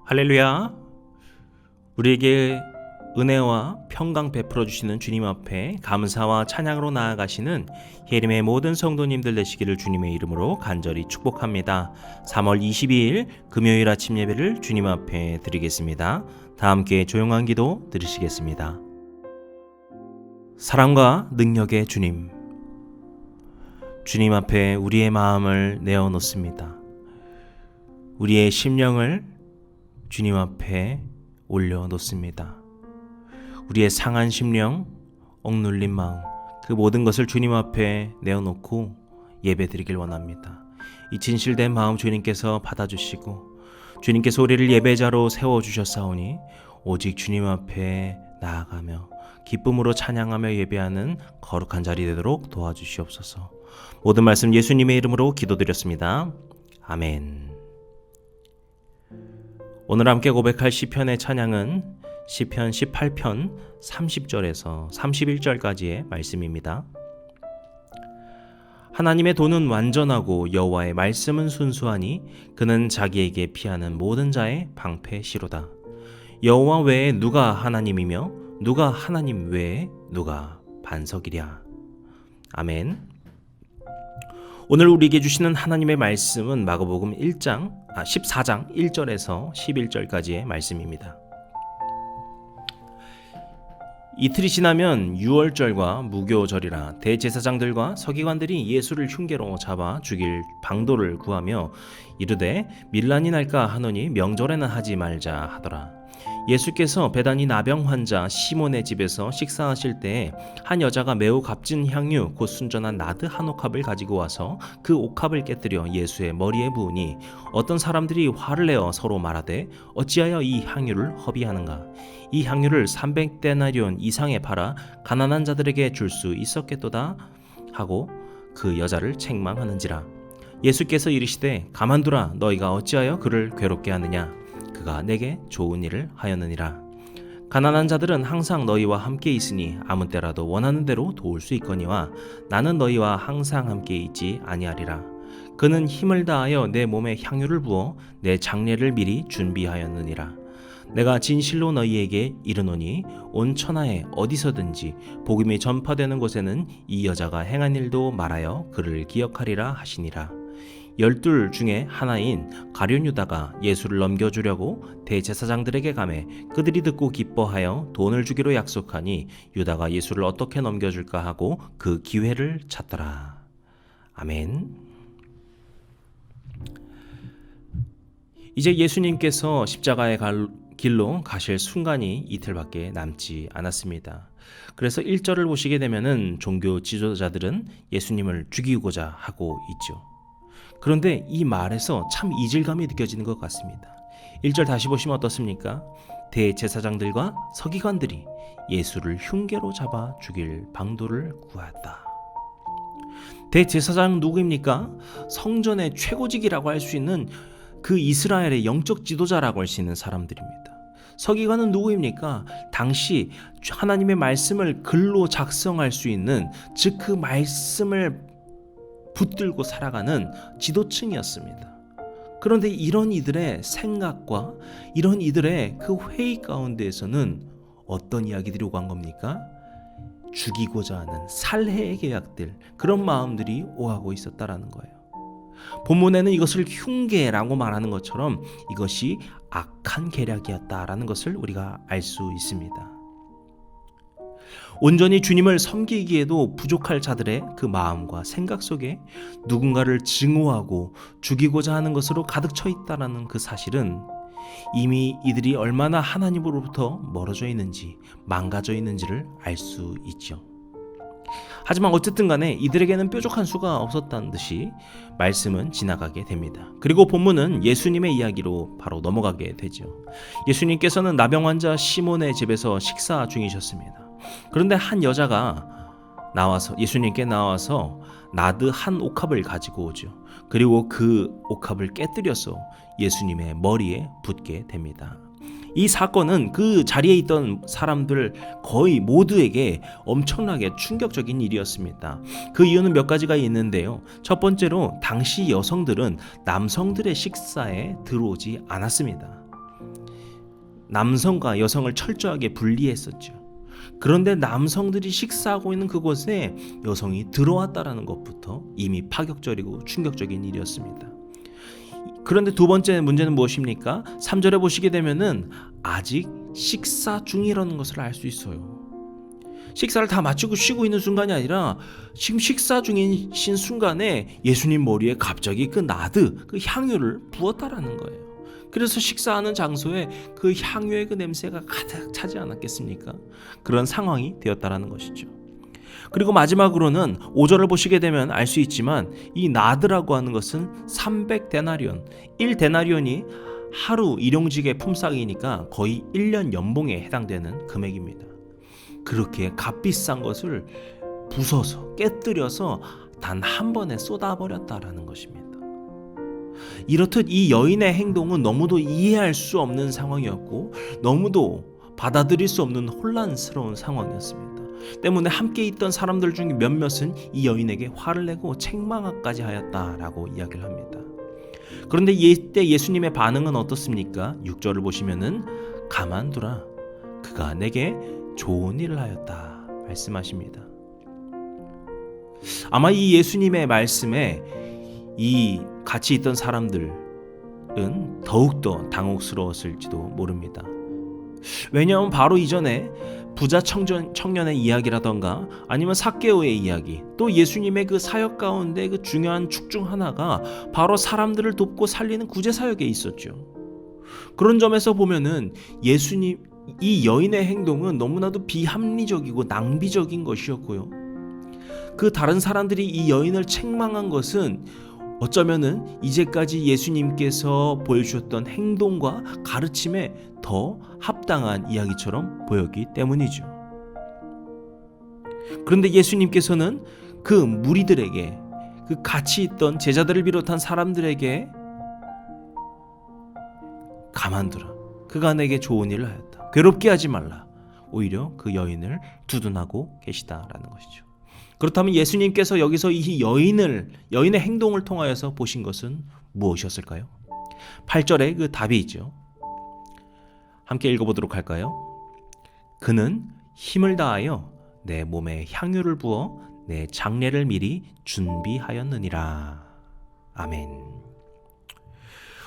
할렐루야. 우리에게 은혜와 평강 베풀어 주시는 주님 앞에 감사와 찬양으로 나아가시는 예림의 모든 성도님들 되시기를 주님의 이름으로 간절히 축복합니다. 3월 22일 금요일 아침 예배를 주님 앞에 드리겠습니다. 다 함께 조용한 기도 드리시겠습니다. 사랑과 능력의 주님, 주님 앞에 우리의 마음을 내어놓습니다. 우리의 심령을 주님 앞에 올려놓습니다. 우리의 상한 심령, 억눌린 마음, 그 모든 것을 주님 앞에 내어놓고 예배드리길 원합니다. 이 진실된 마음 주님께서 받아주시고 주님께서 우리를 예배자로 세워주셨사오니 오직 주님 앞에 나아가며 기쁨으로 찬양하며 예배하는 거룩한 자리 되도록 도와주시옵소서. 모든 말씀 예수님의 이름으로 기도드렸습니다. 아멘. 오늘 함께 고백할 시편의 찬양은 시편 18편 30절에서 31절까지의 말씀입니다. 하나님의 도는 완전하고 여호와의 말씀은 순수하니 그는 자기에게 피하는 모든 자의 방패시로다. 여호와 외에 누가 하나님이며 누가 하나님 외에 누가 반석이랴. 아멘. 오늘 우리에게 주시는 하나님의 말씀은 마가복음 14장 1절에서 11절까지의 말씀입니다. 이틀이 지나면 유월절과 무교절이라 대제사장들과 서기관들이 예수를 흉계로 잡아 죽일 방도를 구하며 이르되 밀란이 날까 하노니 명절에는 하지 말자 하더라. 예수께서 베다니 나병 환자 시몬의 집에서 식사하실 때에 한 여자가 매우 값진 향유 곧 순전한 나드 한 옥합을 가지고 와서 그 옥합을 깨뜨려 예수의 머리에 부으니 어떤 사람들이 화를 내어 서로 말하되 어찌하여 이 향유를 허비하는가? 이 향유를 300데나리온 이상에 팔아 가난한 자들에게 줄 수 있었겠도다 하고 그 여자를 책망하는지라. 예수께서 이르시되 가만두라. 너희가 어찌하여 그를 괴롭게 하느냐? 그가 내게 좋은 일을 하였느니라. 가난한 자들은 항상 너희와 함께 있으니 아무 때라도 원하는 대로 도울 수 있거니와 나는 너희와 항상 함께 있지 아니하리라. 그는 힘을 다하여 내 몸에 향유를 부어 내 장례를 미리 준비하였느니라. 내가 진실로 너희에게 이르노니 온 천하에 어디서든지 복음이 전파되는 곳에는 이 여자가 행한 일도 말하여 그를 기억하리라 하시니라. 12 중에 하나인 가룟 유다가 예수를 넘겨주려고 대제사장들에게 가매 그들이 듣고 기뻐하여 돈을 주기로 약속하니 유다가 예수를 어떻게 넘겨줄까 하고 그 기회를 찾더라. 아멘. 이제 예수님께서 십자가의 길로 가실 순간이 이틀밖에 남지 않았습니다. 그래서 1절을 보시게 되면은 종교 지도자들은 예수님을 죽이고자 하고 있죠. 그런데 이 말에서 참 이질감이 느껴지는 것 같습니다. 1절 다시 보시면 어떻습니까? 대제사장들과 서기관들이 예수를 흉계로 잡아 죽일 방도를 구하였다. 대제사장 누구입니까? 성전의 최고직이라고 할 수 있는 그 이스라엘의 영적 지도자라고 할 수 있는 사람들입니다. 서기관은 누구입니까? 당시 하나님의 말씀을 글로 작성할 수 있는, 즉 그 말씀을 붙들고 살아가는 지도층이었습니다. 그런데 이런 이들의 생각과 이런 이들의 그 회의 가운데에서는 어떤 이야기들이 오간 겁니까? 죽이고자 하는 살해의 계약들, 그런 마음들이 오가고 있었다라는 거예요. 본문에는 이것을 흉계라고 말하는 것처럼 이것이 악한 계략이었다라는 것을 우리가 알 수 있습니다. 온전히 주님을 섬기기에도 부족할 자들의 그 마음과 생각 속에 누군가를 증오하고 죽이고자 하는 것으로 가득 차 있다는 그 사실은 이미 이들이 얼마나 하나님으로부터 멀어져 있는지, 망가져 있는지를 알 수 있죠. 하지만 어쨌든 간에 이들에게는 뾰족한 수가 없었다는 듯이 말씀은 지나가게 됩니다. 그리고 본문은 예수님의 이야기로 바로 넘어가게 되죠. 예수님께서는 나병 환자 시몬의 집에서 식사 중이셨습니다. 그런데 한 여자가 예수님께 나와서 나드 한 옥합을 가지고 오죠. 그리고 그 옥합을 깨뜨려서 예수님의 머리에 붓게 됩니다. 이 사건은 그 자리에 있던 사람들 거의 모두에게 엄청나게 충격적인 일이었습니다. 그 이유는 몇 가지가 있는데요. 첫 번째로 당시 여성들은 남성들의 식사에 들어오지 않았습니다. 남성과 여성을 철저하게 분리했었죠. 그런데 남성들이 식사하고 있는 그곳에 여성이 들어왔다라는 것부터 이미 파격적이고 충격적인 일이었습니다. 그런데 두 번째 문제는 무엇입니까? 3절에 보시게 되면은 아직 식사 중이라는 것을 알 수 있어요. 식사를 다 마치고 쉬고 있는 순간이 아니라 지금 식사 중이신 순간에 예수님 머리에 갑자기 그 나드, 그 향유를 부었다라는 거예요. 그래서 식사하는 장소에 그 향유의 그 냄새가 가득 차지 않았겠습니까? 그런 상황이 되었다라는 것이죠. 그리고 마지막으로는 5절을 보시게 되면 알 수 있지만 이 나드라고 하는 것은 300데나리온, 1데나리온이 하루 일용직의 품삯이니까 거의 1년 연봉에 해당되는 금액입니다. 그렇게 값비싼 것을 부숴서 깨뜨려서 단 한 번에 쏟아버렸다라는 것입니다. 이렇듯 이 여인의 행동은 너무도 이해할 수 없는 상황이었고 너무도 받아들일 수 없는 혼란스러운 상황이었습니다. 때문에 함께 있던 사람들 중 몇몇은 이 여인에게 화를 내고 책망까지 하였다라고 이야기를 합니다. 그런데 이때 예수님의 반응은 어떻습니까? 6절을 보시면은 가만두라, 그가 내게 좋은 일을 하였다 말씀하십니다. 아마 이 예수님의 말씀에 이 같이 있던 사람들은 더욱더 당혹스러웠을지도 모릅니다. 왜냐하면 바로 이전에 부자 청년의 이야기라던가 아니면 삭개오의 이야기, 또 예수님의 그 사역 가운데 그 중요한 축 중 하나가 바로 사람들을 돕고 살리는 구제 사역에 있었죠. 그런 점에서 보면은 예수님, 이 여인의 행동은 너무나도 비합리적이고 낭비적인 것이었고요. 그 다른 사람들이 이 여인을 책망한 것은 어쩌면은 이제까지 예수님께서 보여주셨던 행동과 가르침에 더 합당한 이야기처럼 보였기 때문이죠. 그런데 예수님께서는 그 무리들에게, 그 같이 있던 제자들을 비롯한 사람들에게 가만두라, 그가 내게 좋은 일을 하였다, 괴롭게 하지 말라, 오히려 그 여인을 두둔하고 계시다라는 것이죠. 그렇다면 예수님께서 여기서 이 여인의 행동을 통하여서 보신 것은 무엇이었을까요? 8절에 그 답이 있죠. 함께 읽어보도록 할까요? 그는 힘을 다하여 내 몸에 향유를 부어 내 장례를 미리 준비하였느니라. 아멘.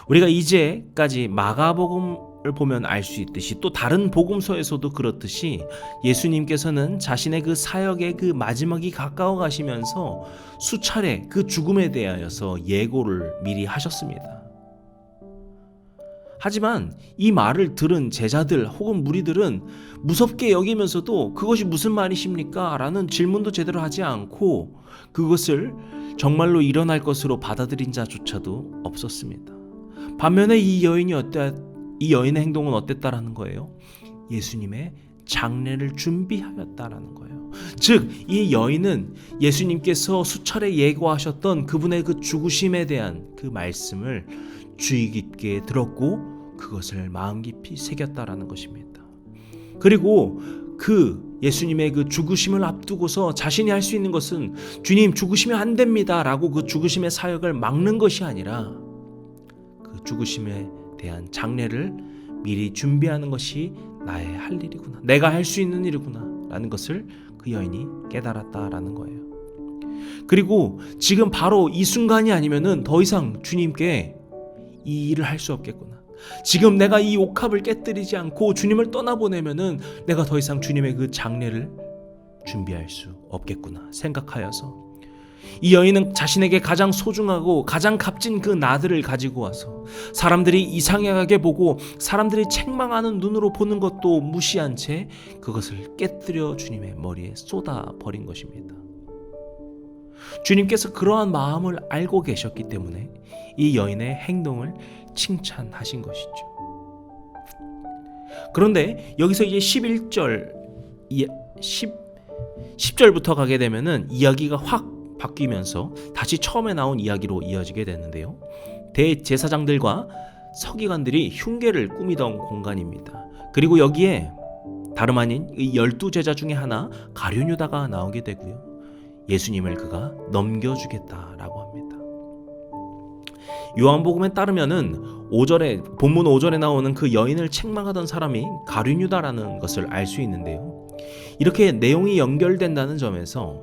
우리가 이제까지 마가복음을 보면 알 수 있듯이 또 다른 복음서에서도 그렇듯이 예수님께서는 자신의 그 사역의 그 마지막이 가까워 가시면서 수차례 그 죽음에 대하여서 예고를 미리 하셨습니다. 하지만 이 말을 들은 제자들 혹은 무리들은 무섭게 여기면서도 그것이 무슨 말이십니까? 라는 질문도 제대로 하지 않고 그것을 정말로 일어날 것으로 받아들인 자조차도 없었습니다. 반면에 이 여인의 행동은 어땠다라는 거예요? 예수님의 장례를 준비하였다라는 거예요. 즉, 이 여인은 예수님께서 수차례 예고하셨던 그분의 그 죽으심에 대한 그 말씀을 주의 깊게 들었고 그것을 마음 깊이 새겼다라는 것입니다. 그리고 그 예수님의 그 죽으심을 앞두고서 자신이 할 수 있는 것은 주님 죽으시면 안 됩니다 라고 그 죽으심의 사역을 막는 것이 아니라 그 죽으심에 대한 장례를 미리 준비하는 것이 나의 할 일이구나, 내가 할 수 있는 일이구나 라는 것을 그 여인이 깨달았다라는 거예요. 그리고 지금 바로 이 순간이 아니면은 더 이상 주님께 이 일을 할 수 없겠구나, 지금 내가 이 옥합을 깨뜨리지 않고 주님을 떠나보내면은 내가 더 이상 주님의 그 장례를 준비할 수 없겠구나 생각하여서 이 여인은 자신에게 가장 소중하고 가장 값진 그 나들을 가지고 와서 사람들이 이상하게 보고 사람들이 책망하는 눈으로 보는 것도 무시한 채 그것을 깨뜨려 주님의 머리에 쏟아 버린 것입니다. 주님께서 그러한 마음을 알고 계셨기 때문에 이 여인의 행동을 칭찬하신 것이죠. 그런데 여기서 이제 10절부터 가게 되면은 이야기가 확 바뀌면서 다시 처음에 나온 이야기로 이어지게 되는데요. 대제사장들과 서기관들이 흉계를 꾸미던 공간입니다. 그리고 여기에 다름 아닌 12제자 중에 하나 가룟유다가 나오게 되고요. 예수님을 그가 넘겨주겠다라고 합니다. 요한복음에 따르면은 본문 5절에 나오는 그 여인을 책망하던 사람이 가룟유다라는 것을 알 수 있는데요. 이렇게 내용이 연결된다는 점에서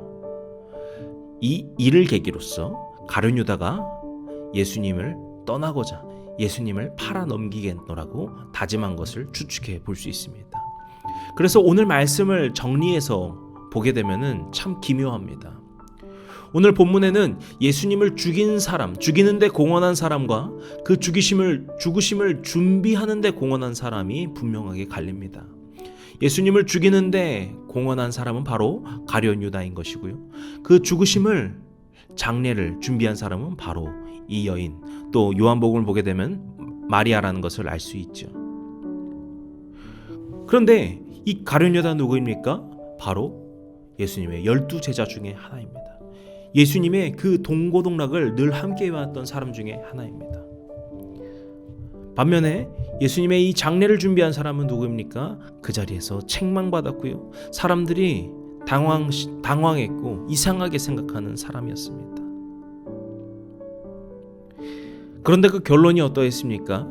이 일을 계기로서 가룟유다가 예수님을 떠나고자 예수님을 팔아 넘기겠노라고 다짐한 것을 추측해 볼 수 있습니다. 그래서 오늘 말씀을 정리해서 보게 되면은 참 기묘합니다. 오늘 본문에는 예수님을 죽인 사람, 죽이는데 공헌한 사람과 그 죽으심을 준비하는데 공헌한 사람이 분명하게 갈립니다. 예수님을 죽이는데 공헌한 사람은 바로 가룟유다인 것이고요. 그 죽으심을 장례를 준비한 사람은 바로 이 여인, 또 요한복음을 보게 되면 마리아라는 것을 알 수 있죠. 그런데 이 가룟유다 누구입니까? 바로 예수님의 12제자 중에 하나입니다. 예수님의 그 동고동락을 늘 함께 해왔던 사람 중에 하나입니다. 반면에 예수님의 이 장례를 준비한 사람은 누구입니까? 그 자리에서 책망받았고요. 사람들이 당황했고 이상하게 생각하는 사람이었습니다. 그런데 그 결론이 어떠했습니까?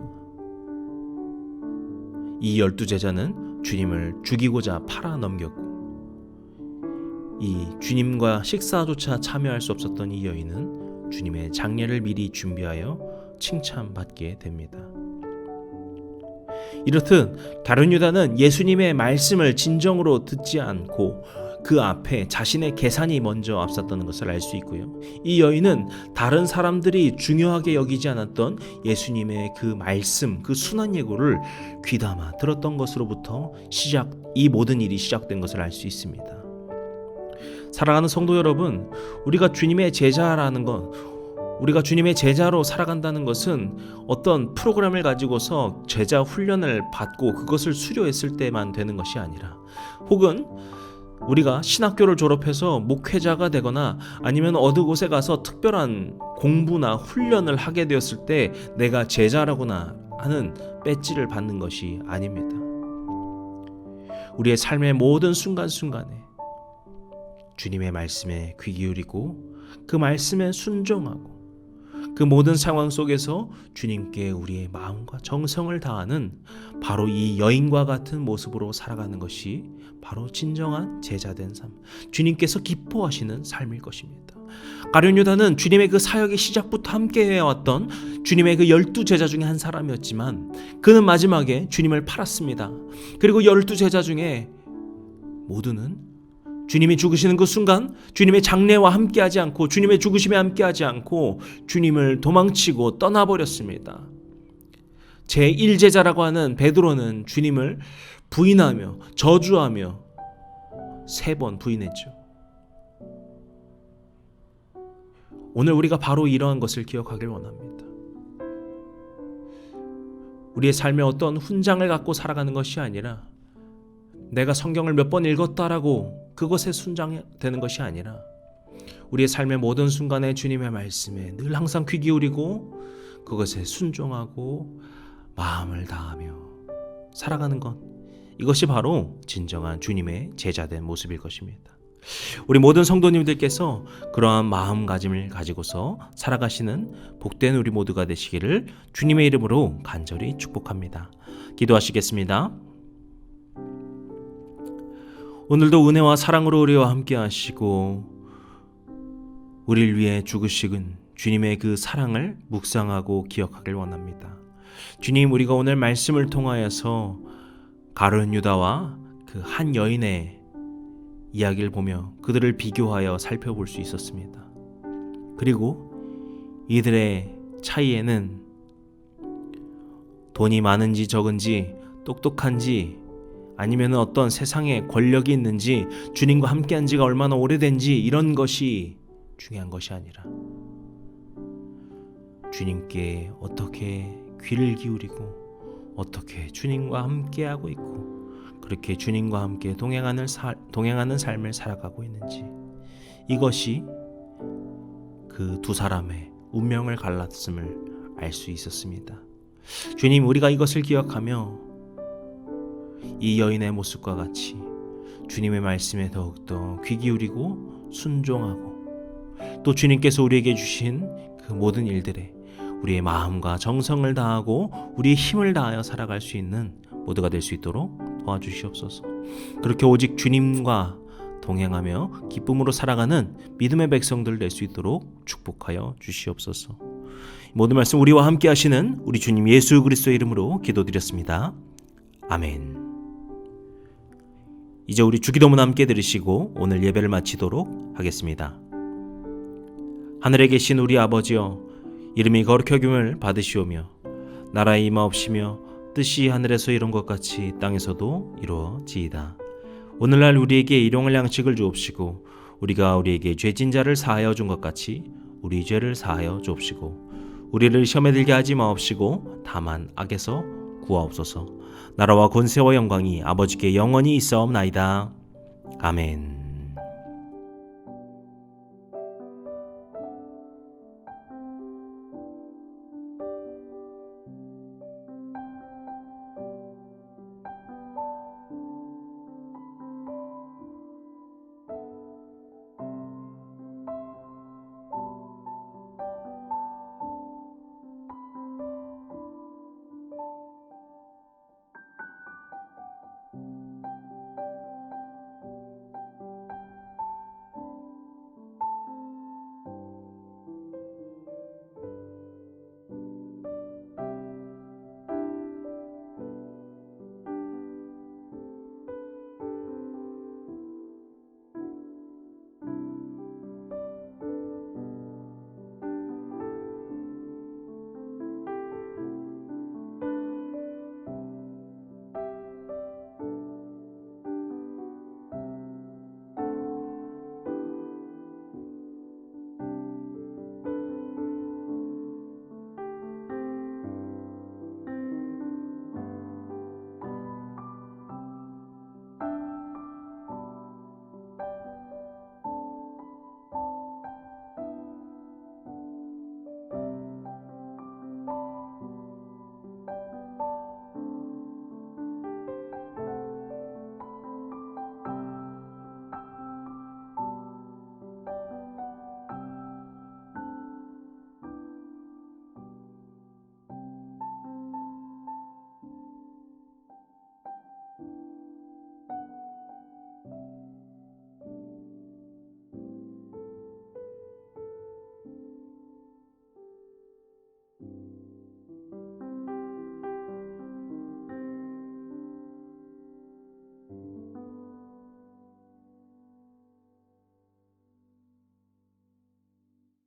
이 12제자는 주님을 죽이고자 팔아 넘겼고 이 주님과 식사조차 참여할 수 없었던 이 여인은 주님의 장례를 미리 준비하여 칭찬받게 됩니다. 이렇듯 가룟유다는 예수님의 말씀을 진정으로 듣지 않고 그 앞에 자신의 계산이 먼저 앞섰다는 것을 알 수 있고요. 이 여인은 다른 사람들이 중요하게 여기지 않았던 예수님의 그 말씀, 그 순한 예고를 귀담아 들었던 것으로부터 이 모든 일이 시작된 것을 알 수 있습니다. 사랑하는 성도 여러분, 우리가 주님의 제자라는 것, 우리가 주님의 제자로 살아간다는 것은 어떤 프로그램을 가지고서 제자 훈련을 받고 그것을 수료했을 때만 되는 것이 아니라, 혹은 우리가 신학교를 졸업해서 목회자가 되거나 아니면 어느 곳에 가서 특별한 공부나 훈련을 하게 되었을 때 내가 제자라구나 하는 배지를 받는 것이 아닙니다. 우리의 삶의 모든 순간순간에 주님의 말씀에 귀 기울이고 그 말씀에 순종하고 그 모든 상황 속에서 주님께 우리의 마음과 정성을 다하는 바로 이 여인과 같은 모습으로 살아가는 것이 바로 진정한 제자된 삶, 주님께서 기뻐하시는 삶일 것입니다. 가룟유다는 주님의 그 사역의 시작부터 함께 해왔던 주님의 그 12제자 중에 한 사람이었지만 그는 마지막에 주님을 팔았습니다. 그리고 12제자 중에 모두는 주님이 죽으시는 그 순간 주님의 장례와 함께하지 않고 주님의 죽으심에 함께하지 않고 주님을 도망치고 떠나버렸습니다. 제1제자라고 하는 베드로는 주님을 부인하며 저주하며 3번 부인했죠. 오늘 우리가 바로 이러한 것을 기억하길 원합니다. 우리의 삶에 어떤 훈장을 갖고 살아가는 것이 아니라 내가 성경을 몇 번 읽었다라고 그것에 순장되는 것이 아니라 우리의 삶의 모든 순간에 주님의 말씀에 늘 항상 귀 기울이고 그것에 순종하고 마음을 다하며 살아가는 것, 이것이 바로 진정한 주님의 제자된 모습일 것입니다. 우리 모든 성도님들께서 그러한 마음가짐을 가지고서 살아가시는 복된 우리 모두가 되시기를 주님의 이름으로 간절히 축복합니다. 기도하시겠습니다. 오늘도 은혜와 사랑으로 우리와 함께 하시고 우리를 위해 죽으시는 주님의 그 사랑을 묵상하고 기억하길 원합니다. 주님, 우리가 오늘 말씀을 통하여서 가룟유다와 그 한 여인의 이야기를 보며 그들을 비교하여 살펴볼 수 있었습니다. 그리고 이들의 차이에는 돈이 많은지 적은지, 똑똑한지, 아니면 어떤 세상에 권력이 있는지, 주님과 함께한 지가 얼마나 오래된지, 이런 것이 중요한 것이 아니라 주님께 어떻게 귀를 기울이고 어떻게 주님과 함께하고 있고 그렇게 주님과 함께 동행하는 삶을 살아가고 있는지, 이것이 그 두 사람의 운명을 갈랐음을 알 수 있었습니다. 주님, 우리가 이것을 기억하며 이 여인의 모습과 같이 주님의 말씀에 더욱더 귀 기울이고 순종하고 또 주님께서 우리에게 주신 그 모든 일들에 우리의 마음과 정성을 다하고 우리의 힘을 다하여 살아갈 수 있는 모두가 될 수 있도록 도와주시옵소서. 그렇게 오직 주님과 동행하며 기쁨으로 살아가는 믿음의 백성들 될 수 있도록 축복하여 주시옵소서. 모든 말씀 우리와 함께 하시는 우리 주님 예수 그리스도의 이름으로 기도드렸습니다. 아멘. 이제 우리 주기도문 함께 들으시고 오늘 예배를 마치도록 하겠습니다. 하늘에 계신 우리 아버지여, 이름이 거룩히 여김을 받으시오며 나라의 임하옵시며 뜻이 하늘에서 이룬 것 같이 땅에서도 이루어지이다. 오늘날 우리에게 일용할 양식을 주옵시고 우리가 우리에게 죄진 자를 사하여 준 것 같이 우리 죄를 사하여 주옵시고 우리를 시험에 들게 하지 마옵시고 다만 악에서 구하옵소서. 나라와 권세와 영광이 아버지께 영원히 있사옵나이다. 아멘.